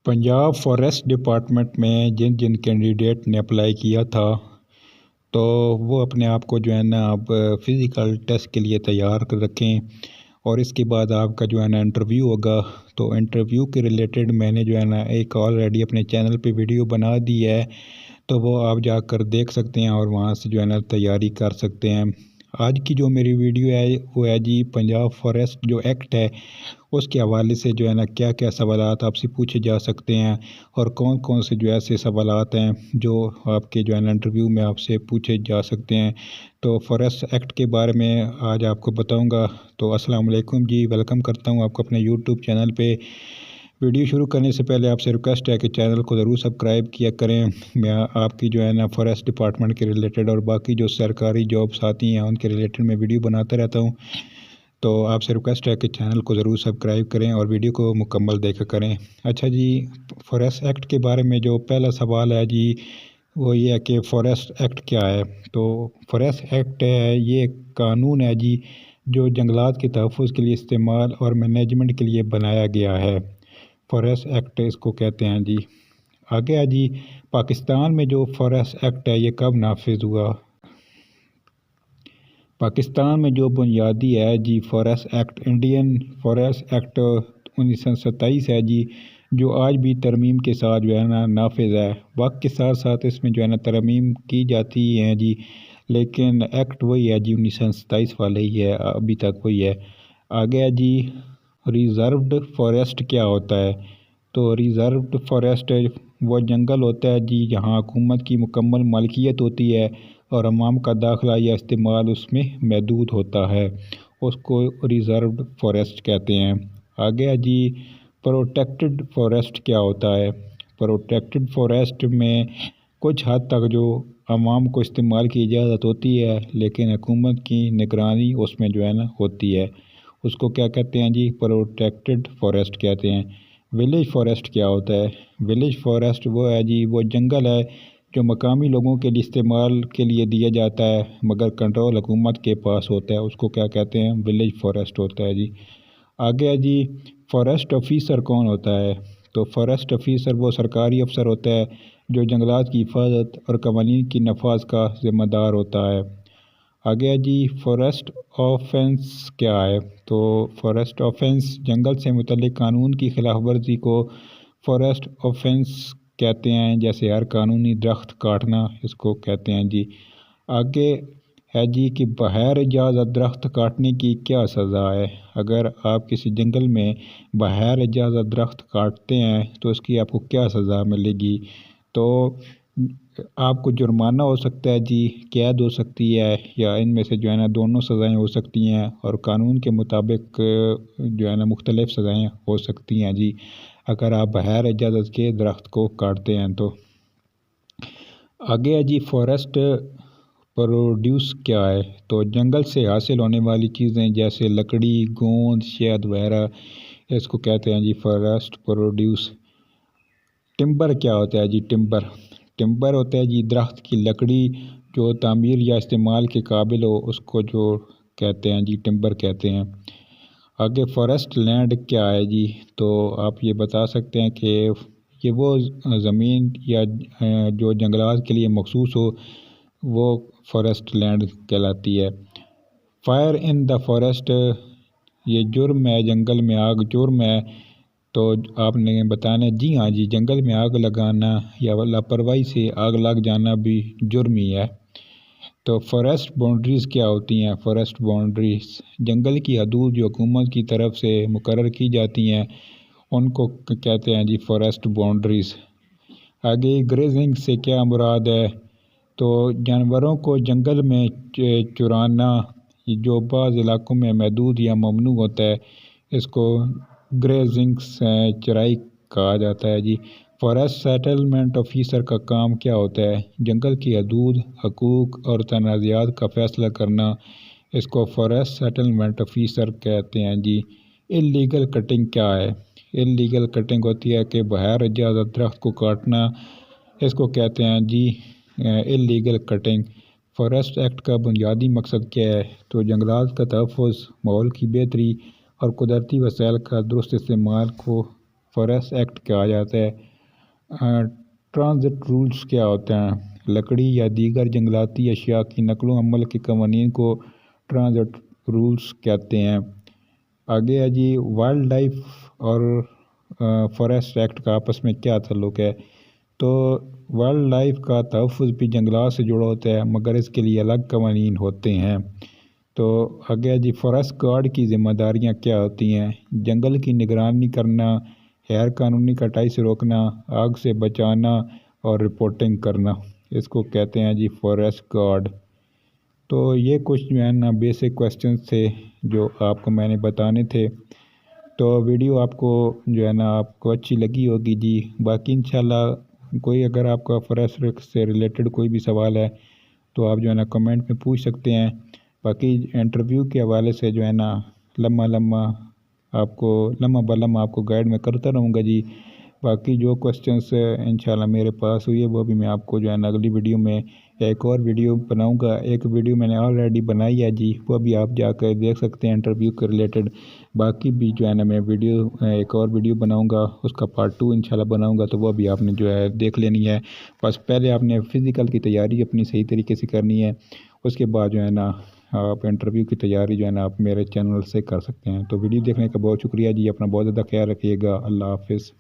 Punjab forest department में जिन जिन candidate ने apply किया था तो वो अपने आप को जो है ना अब फ़िज़िकल टेस्ट के लिए तैयार कर रखें। और इसके बाद आपका जो है ना इंटरव्यू होगा। तो इंटरव्यू के रिलेटेड मैंने जो है ना एक ऑलरेडी अपने चैनल पे वीडियो बना दी है, तो वो आप जाकर देख सकते हैं और वहाँ से जो है ना तैयारी कर सकते हैं। आज की जो मेरी वीडियो है वो है जी पंजाब फॉरेस्ट जो एक्ट है उसके हवाले से जो है ना क्या क्या सवालात आपसे पूछे जा सकते हैं और कौन कौन से जो ऐसे सवालात हैं जो आपके जो है ना इंटरव्यू में आपसे पूछे जा सकते हैं। तो फॉरेस्ट एक्ट के बारे में आज आपको बताऊंगा। तो अस्सलाम वालेकुम जी, वेलकम करता हूं आपको अपने यूट्यूब चैनल पे। वीडियो शुरू करने से पहले आपसे रिक्वेस्ट है कि चैनल को ज़रूर सब्सक्राइब किया करें। मैं आपकी जो है ना फॉरेस्ट डिपार्टमेंट के रिलेटेड और बाकी जो सरकारी जॉब्स आती हैं उनके रिलेटेड मैं वीडियो बनाता रहता हूँ। तो आपसे रिक्वेस्ट है कि चैनल को ज़रूर सब्सक्राइब करें और वीडियो को मुकम्मल देखा करें। अच्छा जी, फॉरेस्ट एक्ट के बारे में जो पहला सवाल है जी वो ये है कि फॉरेस्ट एक्ट क्या है। तो फॉरेस्ट एक्ट है ये कानून है जी जो जंगलात के तहफ़्फ़ुज़ के लिए इस्तेमाल और मैनेजमेंट के लिए बनाया गया है। फॉरेस्ट एक्ट इसको कहते हैं जी। आगे है जी पाकिस्तान में जो फॉरेस्ट एक्ट है ये कब नाफिज हुआ। पाकिस्तान में जो बुनियादी है जी forest act Indian forest act 1927 है जी, जो आज भी तरमीम के साथ जो है ना नाफिज है। वक्त के साथ साथ इसमें जो है ना तरमीम की जाती हैं जी, लेकिन एक्ट वही है जी 1927 वाले ही है, अभी तक वही है। आगे है जी रिज़र्व्ड फॉरेस्ट क्या होता है। तो रिज़र्व्ड फॉरेस्ट वो जंगल होता है जी जहाँ हुकूमत की मुकम्मल मालिकियत होती है और अवाम का दाखिला या इस्तेमाल उसमें महदूद होता है, उसको रिज़र्व्ड फॉरेस्ट कहते हैं। आगे है जी प्रोटेक्टेड फॉरेस्ट क्या होता है। प्रोटेक्टेड फॉरेस्ट में कुछ हद तक जो अवाम को इस्तेमाल की इजाज़त होती है लेकिन हुकूमत की निगरानी उसमें जो है ना होती है, उसको क्या कहते हैं जी प्रोटेक्टेड फॉरेस्ट कहते हैं। विलेज फॉरेस्ट क्या होता है। विलेज फॉरेस्ट वो है जी वो जंगल है जो मकामी लोगों के लिए इस्तेमाल के लिए दिया जाता है मगर कंट्रोल हुकूमत के पास होता है, उसको क्या कहते हैं विलेज फॉरेस्ट होता है जी। आगे है जी फॉरेस्ट ऑफिसर कौन होता है। तो फॉरेस्ट ऑफिसर वो सरकारी अफसर होता है जो जंगलात की हिफाजत और कवानीन की नफाज का ज़िम्मेदार होता है। आगे है जी फॉरेस्ट ऑफेंस क्या है। तो फॉरेस्ट ऑफेंस जंगल से मुतल्लिक कानून की खिलाफ वर्जी को फॉरेस्ट ऑफेंस कहते हैं, जैसे हर कानूनी दरख्त काटना इसको कहते हैं जी। आगे है जी कि बगैर इजाज़त दरख्त काटने की क्या सज़ा है। अगर आप किसी जंगल में बगैर इजाज़त दरख्त काटते हैं तो उसकी आपको क्या सज़ा मिलेगी। तो आपको जुर्माना हो सकता है जी, कैद हो सकती है या इनमें से जो है ना दोनों सज़ाएं हो सकती हैं और कानून के मुताबिक जो है ना मुख्तलिफ़ सज़ाएं हो सकती हैं जी अगर आप बगैर इजाज़त के दरख्त को काटते हैं तो। आगे है जी फॉरेस्ट प्रोड्यूस क्या है। तो जंगल से हासिल होने वाली चीज़ें जैसे लकड़ी, गोंद, शहद वगैरह इसको कहते हैं जी फॉरेस्ट प्रोड्यूस। टिम्बर क्या होता है जी। टिम्बर होता है जी दरख्त की लकड़ी जो तामीर या इस्तेमाल के काबिल हो उसको जो कहते हैं जी टिम्बर कहते हैं। आगे फॉरेस्ट लैंड क्या है जी। तो आप ये बता सकते हैं कि ये वो ज़मीन या जो जंगलात के लिए मखसूस हो वो फॉरेस्ट लैंड कहलाती है। फायर इन द फॉरेस्ट ये जुर्म है, जंगल में आग जुर्म है। तो आपने बताना जी हाँ जी, जंगल में आग लगाना या लापरवाही से आग लग जाना भी जुर्म ही है। तो फॉरेस्ट बाउंड्रीज़ क्या होती हैं। फॉरेस्ट बाउंड्रीज़ जंगल की हदूद जो हुकूमत की तरफ से मुकर्रर की जाती हैं उनको कहते हैं जी फॉरेस्ट बाउंड्रीज़। आगे ग्रेजिंग से क्या मुराद है। तो जानवरों को जंगल में चुराना जो बाज़ इलाकों में महदूद या ममनू होता है इसको ग्रेजिंग चराई कहा जाता है जी। फॉरेस्ट सेटलमेंट ऑफिसर का काम क्या होता है। जंगल की हदूद, हकूक़ और तनाज़ात का फ़ैसला करना, इसको फॉरेस्ट सेटलमेंट ऑफिसर कहते हैं जी। इल्लीगल कटिंग क्या है। इल्लीगल कटिंग होती है कि बगैर इजाज़त दरख्त को काटना, इसको कहते हैं जी इल्लीगल कटिंग। फॉरेस्ट एक्ट का बुनियादी मकसद क्या है। तो जंगलात का तहफ़्फ़ुज़, माहौल की बेहतरी और कुदरती वसाइल का दुरुस्त इस्तेमाल को फॉरेस्ट एक्ट कहा जाता है। ट्रांजिट रूल्स क्या होते हैं? लकड़ी या दीगर जंगलाती अशिया की नकलो अमल के कवानीन को ट्रांजिट रूल्स कहते हैं। आगे है जी, वाइल्ड लाइफ और फॉरेस्ट एक्ट का आपस में क्या ताल्लुक़ है? तो वाइल्ड लाइफ का तहफ़्फ़ुज़ भी जंगलात से जुड़ा होता है, मगर इसके लिए अलग कवानीन होते हैं। तो आगे है जी, फॉरेस्ट गार्ड की ज़िम्मेदारियाँ क्या होती हैं? जंगल की निगरानी करना, गैर कानूनी कटाई से रोकना, आग से बचाना और रिपोर्टिंग करना, इसको कहते हैं जी फॉरेस्ट गार्ड। तो ये कुछ जो है ना बेसिक क्वेश्चंस थे जो आपको मैंने बताने थे। तो वीडियो आपको जो है ना आपको अच्छी लगी होगी जी। बाकी इंशाल्लाह कोई अगर आपका फॉरेस्ट से रिलेटेड कोई भी सवाल है तो आप जो है ना कमेंट में पूछ सकते हैं। बाकी इंटरव्यू के हवाले से जो है ना लम्हा लम्हा आपको लम्हा ब लम्हा आपको गाइड मैं करता रहूँगा जी। बाकी जो क्वेश्चंस इंशाल्लाह मेरे पास हुई है वो भी मैं आपको जो है ना अगली वीडियो में एक और वीडियो बनाऊंगा। एक वीडियो मैंने ऑलरेडी बनाई है जी, वो भी आप जाकर देख सकते हैं इंटरव्यू के रिलेटेड। बाकी भी जो है ना मैं वीडियो एक और वीडियो बनाऊंगा, उसका पार्ट 2 इंशाल्लाह बनाऊंगा, तो वो भी आपने जो है देख लेनी है। बस पहले आपने फ़िज़िकल की तैयारी अपनी सही तरीके से करनी है, उसके बाद जो है ना आप इंटरव्यू की तैयारी जो है ना आप मेरे चैनल से कर सकते हैं। तो वीडियो देखने का बहुत शुक्रिया जी। अपना बहुत ज़्यादा ख्याल रखिएगा। अल्लाह हाफ़िज़।